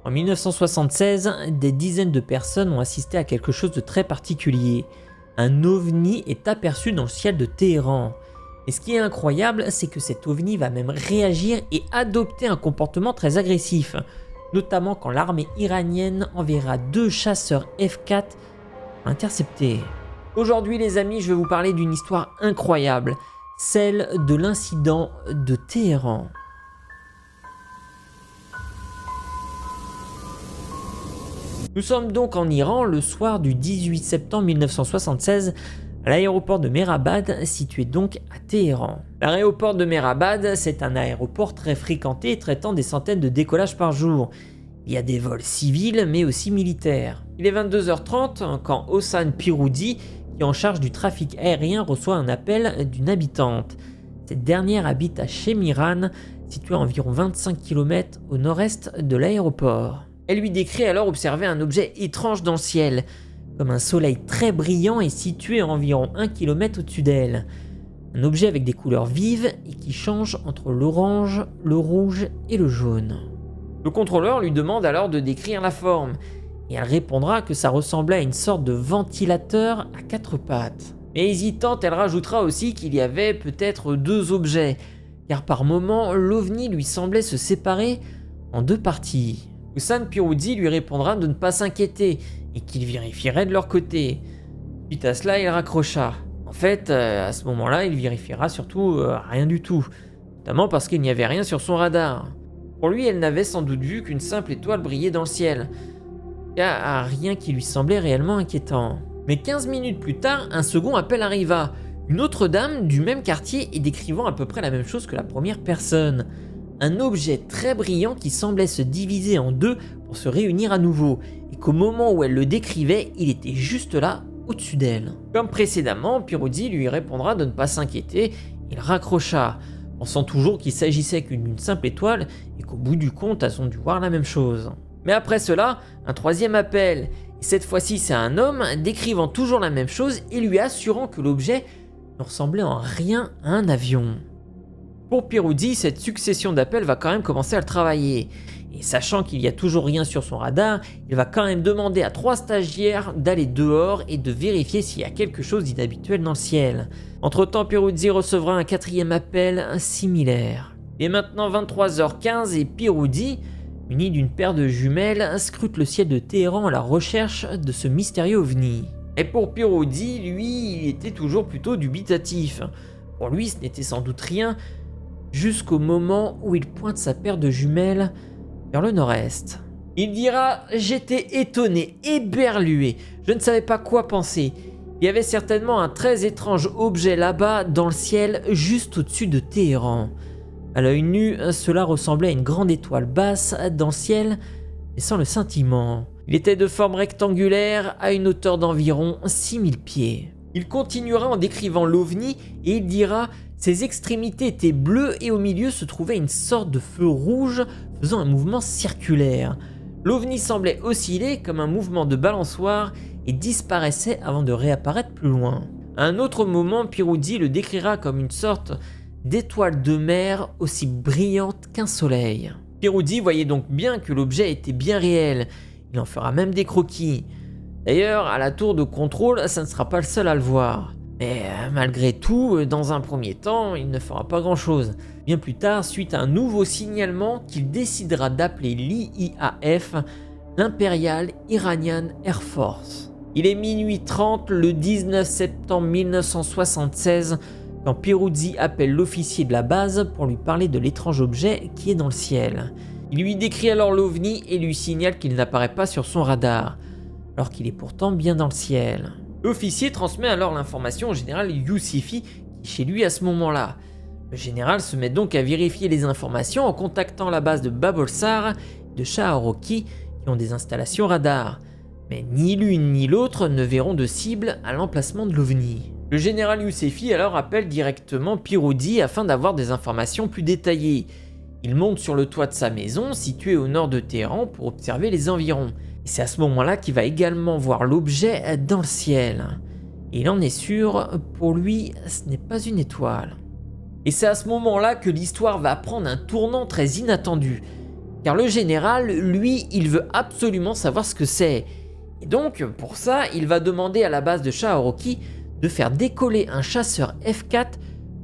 En 1976, des dizaines de personnes ont assisté à quelque chose de très particulier. Un ovni est aperçu dans le ciel de Téhéran. Et ce qui est incroyable, c'est que cet ovni va même réagir et adopter un comportement très agressif, notamment quand l'armée iranienne enverra 2 chasseurs F-4 interceptés. Aujourd'hui les amis, je vais vous parler d'une histoire incroyable, celle de l'incident de Téhéran. Nous sommes donc en Iran le soir du 18 septembre 1976 à l'aéroport de Mehrabad, situé donc à Téhéran. L'aéroport de Mehrabad, c'est un aéroport très fréquenté traitant des centaines de décollages par jour. Il y a des vols civils mais aussi militaires. Il est 22h30 quand Hossan Piroudi, qui est en charge du trafic aérien, reçoit un appel d'une habitante. Cette dernière habite à Shemiran, situé à environ 25 km au nord-est de l'aéroport. Elle lui décrit alors observer un objet étrange dans le ciel, comme un soleil très brillant et situé à environ 1 km au-dessus d'elle. Un objet avec des couleurs vives et qui change entre l'orange, le rouge et le jaune. Le contrôleur lui demande alors de décrire la forme, et elle répondra que ça ressemblait à une sorte de ventilateur à 4 pattes. Mais hésitante, elle rajoutera aussi qu'il y avait peut-être 2 objets, car par moments, l'ovni lui semblait se séparer en 2 parties. Hossan Piroudi lui répondra de ne pas s'inquiéter et qu'il vérifierait de leur côté. Suite à cela, il raccrocha. En fait, à ce moment-là, il vérifiera surtout rien du tout, notamment parce qu'il n'y avait rien sur son radar. Pour lui, elle n'avait sans doute vu qu'une simple étoile brillait dans le ciel. Il n'y a rien qui lui semblait réellement inquiétant. Mais 15 minutes plus tard, un second appel arriva. Une autre dame du même quartier et décrivant à peu près la même chose que la première personne. Un objet très brillant qui semblait se diviser en 2 pour se réunir à nouveau, et qu'au moment où elle le décrivait, il était juste là, au-dessus d'elle. Comme précédemment, Piroudi lui répondra de ne pas s'inquiéter, il raccrocha, pensant toujours qu'il s'agissait d'une simple étoile et qu'au bout du compte, elles ont dû voir la même chose. Mais après cela, un 3e appel, et cette fois-ci c'est un homme décrivant toujours la même chose et lui assurant que l'objet ne ressemblait en rien à un avion. Pour Piroudi, cette succession d'appels va quand même commencer à le travailler. Et sachant qu'il n'y a toujours rien sur son radar, il va quand même demander à 3 stagiaires d'aller dehors et de vérifier s'il y a quelque chose d'inhabituel dans le ciel. Entre-temps, Piroudi recevra un 4e appel similaire. Il est maintenant 23h15 et Piroudi, muni d'une paire de jumelles, scrute le ciel de Téhéran à la recherche de ce mystérieux ovni. Et pour Piroudi, lui, il était toujours plutôt dubitatif. Pour lui, ce n'était sans doute rien, jusqu'au moment où il pointe sa paire de jumelles vers le nord-est. Il dira « J'étais étonné, éberlué, je ne savais pas quoi penser. Il y avait certainement un très étrange objet là-bas dans le ciel, juste au-dessus de Téhéran. À l'œil nu, cela ressemblait à une grande étoile basse dans le ciel, mais sans le scintillement. Il était de forme rectangulaire, à une hauteur d'environ 6000 pieds. » Il continuera en décrivant l'ovni et il dira « Ses extrémités étaient bleues et au milieu se trouvait une sorte de feu rouge faisant un mouvement circulaire. L'ovni semblait osciller comme un mouvement de balançoire et disparaissait avant de réapparaître plus loin. » À un autre moment, Piroudi le décrira comme une sorte d'étoile de mer aussi brillante qu'un soleil. Piroudi voyait donc bien que l'objet était bien réel. Il en fera même des croquis. D'ailleurs, à la tour de contrôle, ça ne sera pas le seul à le voir. Mais malgré tout, dans un premier temps, il ne fera pas grand-chose. Bien plus tard, suite à un nouveau signalement qu'il décidera d'appeler l'IAF, l'Imperial Iranian Air Force. Il est minuit 30 le 19 septembre 1976 quand Piroudi appelle l'officier de la base pour lui parler de l'étrange objet qui est dans le ciel. Il lui décrit alors l'ovni et lui signale qu'il n'apparaît pas sur son radar, alors qu'il est pourtant bien dans le ciel. L'officier transmet alors l'information au général Youssifi, qui est chez lui à ce moment-là. Le général se met donc à vérifier les informations en contactant la base de Babolsar et de Shaharoki, qui ont des installations radar. Mais ni l'une ni l'autre ne verront de cible à l'emplacement de l'OVNI. Le général Youssifi alors appelle directement Piroudi afin d'avoir des informations plus détaillées. Il monte sur le toit de sa maison, située au nord de Téhéran, pour observer les environs. Et c'est à ce moment-là qu'il va également voir l'objet dans le ciel. Et il en est sûr, pour lui, ce n'est pas une étoile. Et c'est à ce moment-là que l'histoire va prendre un tournant très inattendu. Car le général, lui, il veut absolument savoir ce que c'est. Et donc, pour ça, il va demander à la base de Shahoroki de faire décoller un chasseur F4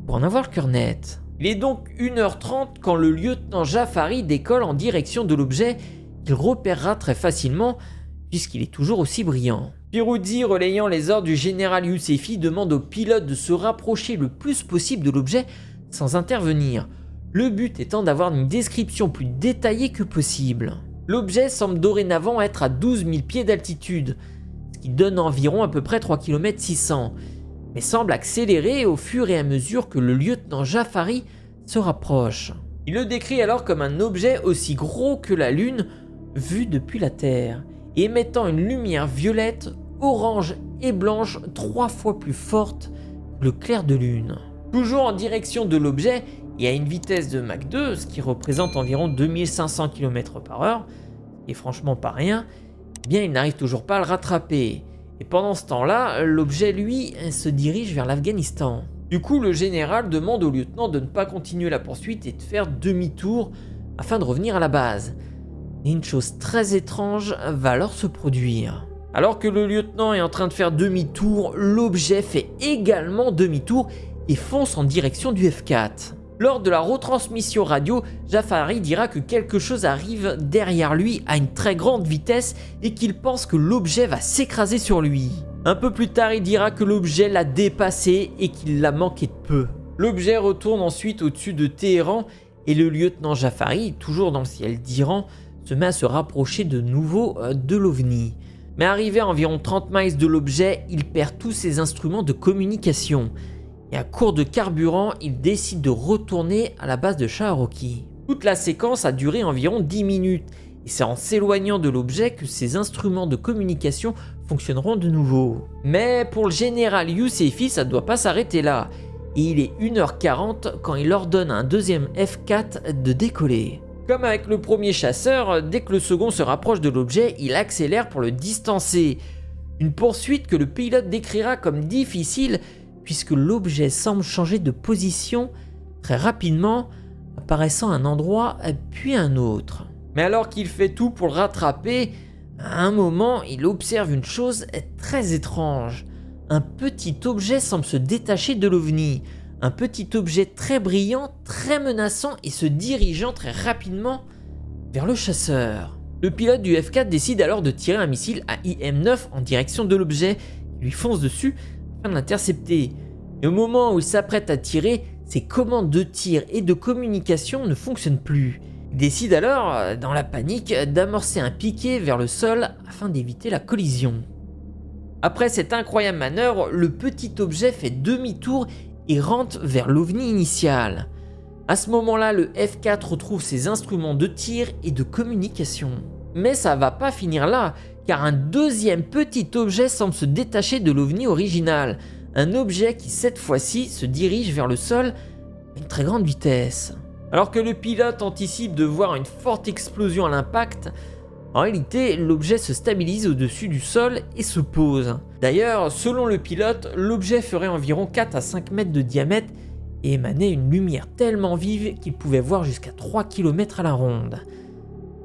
pour en avoir le cœur net. Il est donc 1h30 quand le lieutenant Jafari décolle en direction de l'objet qu'il repérera très facilement puisqu'il est toujours aussi brillant. Piruzzi, relayant les ordres du général Yousefi, demande au pilote de se rapprocher le plus possible de l'objet sans intervenir, le but étant d'avoir une description plus détaillée que possible. L'objet semble dorénavant être à 12 000 pieds d'altitude, ce qui donne environ à peu près 3 km 600, mais semble accélérer au fur et à mesure que le lieutenant Jafari se rapproche. Il le décrit alors comme un objet aussi gros que la Lune vu depuis la Terre, et émettant une lumière violette, orange et blanche 3 fois plus forte que le clair de lune. Toujours en direction de l'objet et à une vitesse de Mach 2, ce qui représente environ 2500 km/h, ce qui est franchement pas rien, eh bien il n'arrive toujours pas à le rattraper. Et pendant ce temps-là, l'objet lui se dirige vers l'Afghanistan. Du coup, le général demande au lieutenant de ne pas continuer la poursuite et de faire demi-tour afin de revenir à la base. Et une chose très étrange va alors se produire. Alors que le lieutenant est en train de faire demi-tour, l'objet fait également demi-tour et fonce en direction du F4. Lors de la retransmission radio, Jafari dira que quelque chose arrive derrière lui à une très grande vitesse et qu'il pense que l'objet va s'écraser sur lui. Un peu plus tard, il dira que l'objet l'a dépassé et qu'il l'a manqué de peu. L'objet retourne ensuite au-dessus de Téhéran et le lieutenant Jafari, toujours dans le ciel d'Iran, se met à se rapprocher de nouveau de l'OVNI. Mais arrivé à environ 30 miles de l'objet, il perd tous ses instruments de communication. Et à court de carburant, il décide de retourner à la base de Shahoroki. Toute la séquence a duré environ 10 minutes. Et c'est en s'éloignant de l'objet que ses instruments de communication fonctionneront de nouveau. Mais pour le général Yousefi, ça ne doit pas s'arrêter là. Et il est 1h40 quand il ordonne à un deuxième F4 de décoller. Comme avec le premier chasseur, dès que le second se rapproche de l'objet, il accélère pour le distancer. Une poursuite que le pilote décrira comme difficile puisque l'objet semble changer de position très rapidement, apparaissant à un endroit puis à un autre. Mais alors qu'il fait tout pour le rattraper, à un moment, il observe une chose très étrange. Un petit objet semble se détacher de l'OVNI. Un petit objet très brillant, très menaçant et se dirigeant très rapidement vers le chasseur. Le pilote du F4 décide alors de tirer un missile AIM-9 en direction de l'objet, qui lui fonce dessus afin de l'intercepter. Et au moment où il s'apprête à tirer, ses commandes de tir et de communication ne fonctionnent plus. Il décide alors, dans la panique, d'amorcer un piqué vers le sol afin d'éviter la collision. Après cette incroyable manœuvre, le petit objet fait demi-tour et rentre vers l'OVNI initial. À ce moment-là, le F4 retrouve ses instruments de tir et de communication. Mais ça va pas finir là, car un deuxième petit objet semble se détacher de l'OVNI original. Un objet qui cette fois-ci se dirige vers le sol à une très grande vitesse. Alors que le pilote anticipe de voir une forte explosion à l'impact, en réalité, l'objet se stabilise au-dessus du sol et se pose. D'ailleurs, selon le pilote, l'objet ferait environ 4 à 5 mètres de diamètre et émanait une lumière tellement vive qu'il pouvait voir jusqu'à 3 km à la ronde.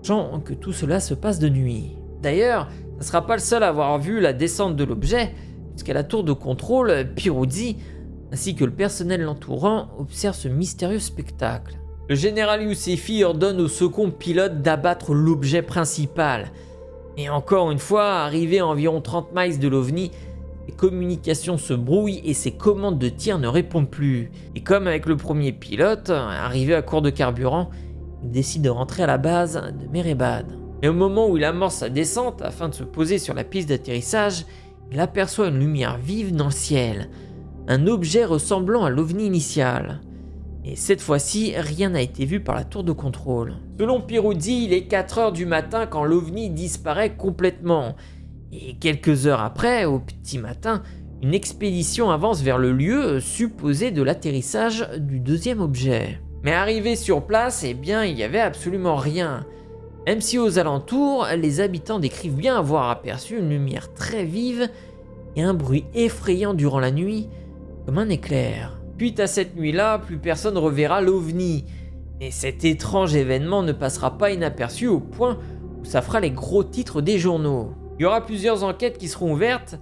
Sachant que tout cela se passe de nuit. D'ailleurs, ce ne sera pas le seul à avoir vu la descente de l'objet, puisqu'à la tour de contrôle, Piruzzi, ainsi que le personnel l'entourant, observent ce mystérieux spectacle. Le général Yousefi ordonne au second pilote d'abattre l'objet principal. Et encore une fois, arrivé à environ 30 miles de l'OVNI, les communications se brouillent et ses commandes de tir ne répondent plus. Et comme avec le premier pilote, arrivé à court de carburant, il décide de rentrer à la base de Mehrabad. Et au moment où il amorce sa descente afin de se poser sur la piste d'atterrissage, il aperçoit une lumière vive dans le ciel, un objet ressemblant à l'OVNI initial. Et cette fois-ci, rien n'a été vu par la tour de contrôle. Selon Piruzzi, il est 4h du matin quand l'OVNI disparaît complètement. Et quelques heures après, au petit matin, une expédition avance vers le lieu supposé de l'atterrissage du deuxième objet. Mais arrivé sur place, eh bien, il n'y avait absolument rien. Même si aux alentours, les habitants décrivent bien avoir aperçu une lumière très vive et un bruit effrayant durant la nuit, comme un éclair. Suite à cette nuit-là, plus personne reverra l'OVNI. Mais cet étrange événement ne passera pas inaperçu au point où ça fera les gros titres des journaux. Il y aura plusieurs enquêtes qui seront ouvertes,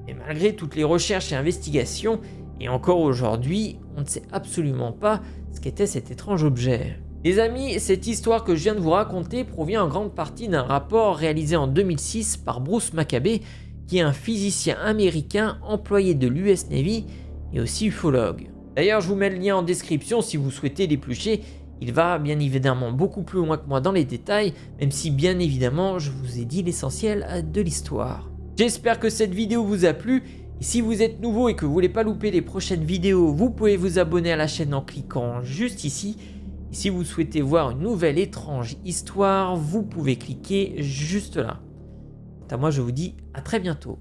mais malgré toutes les recherches et investigations, et encore aujourd'hui, on ne sait absolument pas ce qu'était cet étrange objet. Les amis, cette histoire que je viens de vous raconter provient en grande partie d'un rapport réalisé en 2006 par Bruce Maccabee, qui est un physicien américain employé de l'US Navy et aussi ufologue. D'ailleurs, je vous mets le lien en description si vous souhaitez l'éplucher. Il va bien évidemment beaucoup plus loin que moi dans les détails, même si bien évidemment je vous ai dit l'essentiel de l'histoire. J'espère que cette vidéo vous a plu. Et si vous êtes nouveau et que vous voulez pas louper les prochaines vidéos, vous pouvez vous abonner à la chaîne en cliquant juste ici. Et si vous souhaitez voir une nouvelle étrange histoire, vous pouvez cliquer juste là. Quant à moi, je vous dis à très bientôt.